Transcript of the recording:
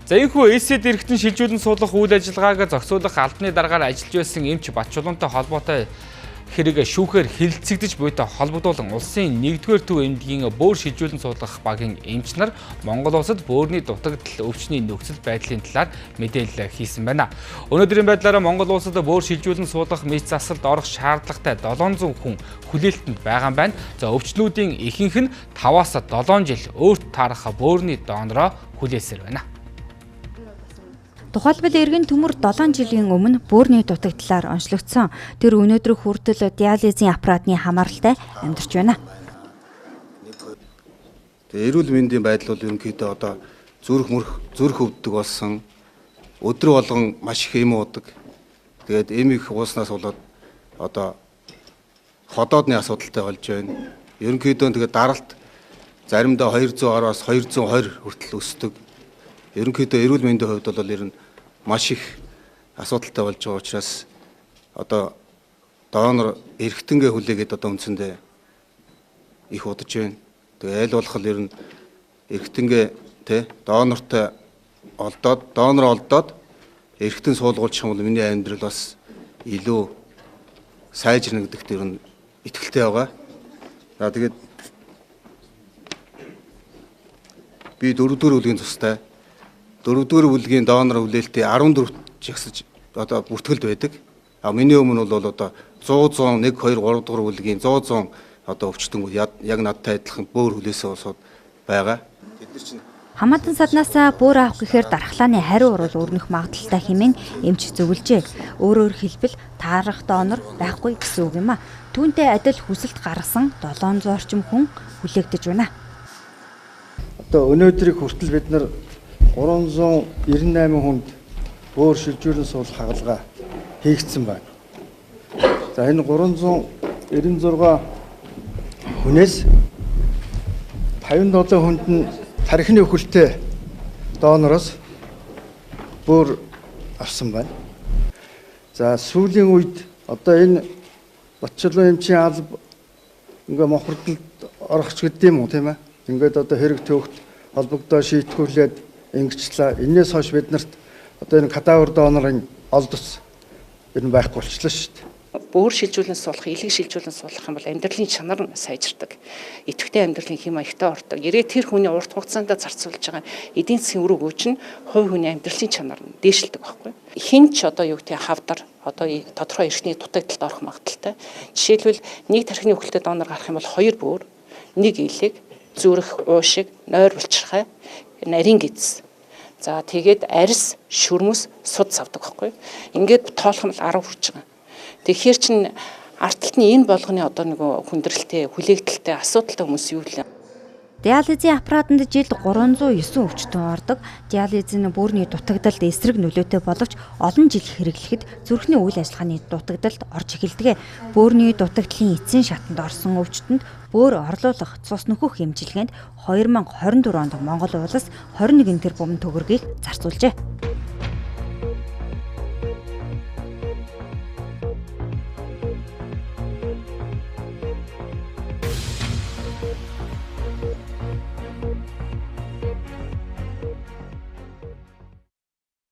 За энэхүү эсэд эргэтэн шилжүүлэн суулгах үйл ажиллагааг зохицуулах албаны дараагаар ажиллаж байсан эмч Батчулуунтай холбоотой хэрэг шүүхээр хилцэгдэж буйтай холбогдуулан улсын 1-р төв эмнэлгийн бөөр шилжүүлэн суулгах багийн эмч нар Монгол улсад бөөрийн дутагдал өвчний нөхцөл байдлын талаар мэдээлэл хийсэн байна. Өнөөдрийн байдлаараа Монгол улсад бөөр шилжүүлэн суулгах мэд засалд орох шаардлагатай 700 хүн хүлээлтэнд байгаа юм байна. За өвчнүүдийн ихэнх нь 5-аас 7 жил өөрт таарах бөөрийн донороо хүлээсээр байна. Тухайлбал эргэн төмөр 7 жилийн өмнө бөөрийн дутагдлаар онцлогдсон. Тэр өнөөдөр хүртэл диализын аппаратны хамааралтай амьдарч байна. Эрүүл мэндийн байдал бол ерөнхийдөө одоо зүрх өвддөг болсон. Өдөр болгон маш их эм уудаг. Тэгээд эм их ууснаас болоод одоо ходоодны асуудалтай болж байна. Ерөнхийдөө тэгээд даралт заримдаа 210-аас 220 хүртэл өсдөг. Ерөнхийдөө эрүүл мэндийн хувьд бол ер нь маш их асуудалтай болж байгаа учраас одоо донор эргэтэнгээ хүлээгээд одоо үндсэндээ их удаж байна. Тэгээ аль болох ер нь эргэтэнгээ донор олдоод эргэтэн суулгуулчих юм бол миний амьдрал бас илүү сайжирна гэдэгт ер нь итгэлтэй байгаа. За тэгээд би 4-р үлгийн цустай 4-р бүлгийн донор хүлээлтээ 14 жагсаж одоо бүртгэлд байдаг. А миний өмнө бол одоо 100 1 2 3 дугаар бүлгийн 100 одоо өвчтөнгүүд яг надтай адилхан бөөр хүлээсэн улсууд байгаа. Хамаатан саднаас бөөр авах гэхээр дархлааны хариу урвал өрнөх магадaltaй хэмээн эмч зөвлөжээ. Өөрөөр хэлбэл таарах донор байхгүй гэсэн үг юм а. Түүнтэй адил хүсэлт гаргасан 700 орчим хүн хүлээгдэж байна. Одоо өнөөдрийг хүртэл бид нар 398 хүнд бөөр шилжүүлэн суулгах хагалгаа хийгдсэн байна. За энэ 396 хүнээс 57 хүнд нь тархины өхөлтэй донороос бөөр авсан байна. За сүүлийн үед одоо энэ Батчулуун эмчийн алба ингээ мохордолд орохч гэдэг юм уу тийм ээ. Ингээд одоо хэрэг төвөгт холбогдоо шийтгүүлээд ингэчлээ. Энээс хойш биднэрт одоо энэ кадавр донорын олдос энэ байхгүй болчихлоо шүү дээ. Бөөр шилжүүлэн суулгах, илэг шилжүүлэн суулгах юм бол амьдралын чанар нь сайжирдаг. Идэвхтэй амьдралын хэм маягтай ордог. Ирээд тэр хүний урт хугацаанд зарцуулж байгаа эдийн засгийн үр өгөөч нь хувь хүний амьдралын чанар нь дээшилдэг байхгүй. Хин ч одоо юу гэдэг хавдар одоо тодорхой эрхний дутагдалд орох магадaltaй. Жишээлбэл нэг тархины өхөлтэй донор гарах юм бол 2 бөөр, нэг илэг, зүрх, уушиг, нойр булчирхай, нарийн гидс. За тэгээд арьс, шүрмэс, суд савдаг байхгүй. Ингээд тоолох нь 10 хүрч байгаа. Тэгэхээр чин арталтны энэ болгоны одоо нэг хүндрэлтэй, хүлээгдэлтэй, асуудалтай хүмүүс юу вэ? Диализын аппаратанд жилд 309 өвчтөн ордог. Диализ нь бөөрийн дутагдалд эсрэг нөлөөтэй боловч олон жил хэрэглэхэд зүрхний үйл ажиллагааны дутагдалд орж эхэлдэг. Бөөрийн дутагдлын эцсийн шатанд орсон өвчтөнд бөөр орлуулах цус нөхөх эмчилгээнд 2024 онд Монгол улс 21 тэрбум төгрөгийг зарцуулжээ.